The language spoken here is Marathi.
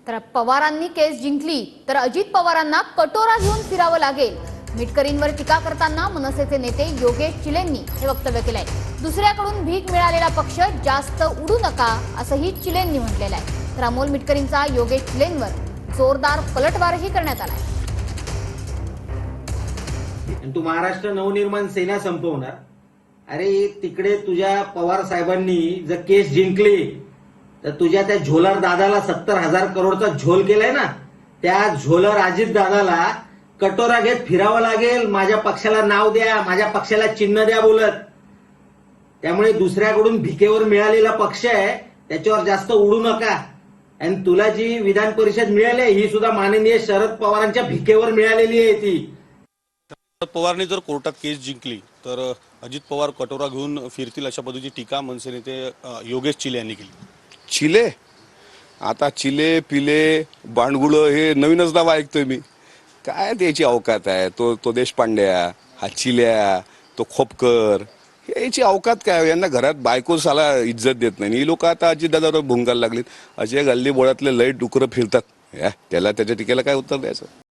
तर पवारांनी केस जिंकली तर अजित पवारांना कटोरा घेऊन फिरावं लागेल। मिटकरींवर टीका करताना मनसेचे नेते योगेश चिलेंनी हे वक्तव्य केलंय। दुसऱ्याकडून भीक मिळालेला पक्ष जास्त उडू नका असंही चिलेंनी म्हटलेलं आहे। तर अमोल मिटकरींचा योगेश चिलेंवर जोरदार पलटवारही करण्यात आलाय। तू महाराष्ट्र नवनिर्माण सेना संपवणार? अरे तिकडे तुझ्या पवार साहेबांनी जर केस जिंकली तर तुझ्या त्या झोलर दादाला 70,000 करोडचा झोल केलाय ना, त्या झोलर अजित दादाला कटोरा घेत फिरावं लागेल। माझ्या पक्षाला नाव द्या, माझ्या पक्षाला चिन्ह द्या बोलत। त्यामुळे दुसऱ्याकडून भिकेवर मिळालेला पक्ष आहे त्याच्यावर जास्त उडू नका। आणि तुला जी विधान परिषद मिळाली ही सुद्धा माननीय शरद पवारांच्या भिकेवर मिळालेली आहे ती। शरद पवारने जर कोर्टात केस जिंकली तर अजित पवार कटोरा घेऊन फिरतील अशा पद्धतीची टीका मनसे नेते योगेश चिले यांनी केली। चिले आता चिले पिले बाणगुळ हे नवीनच नाव ऐकतोय मी। काय त्याची अवकात आहे? तो देशपांड्या, हा चिल्या, तो खोपकर, याची अवकात काय? यांना घरात बायको साला इज्जत देत नाही। ही लोक आता अजितदादावर भुंगायला लागलीत। अजय गल्ली बोळातले लय डुकरं फिरतात, त्याला त्याच्या टीकेला काय उत्तर द्यायचं?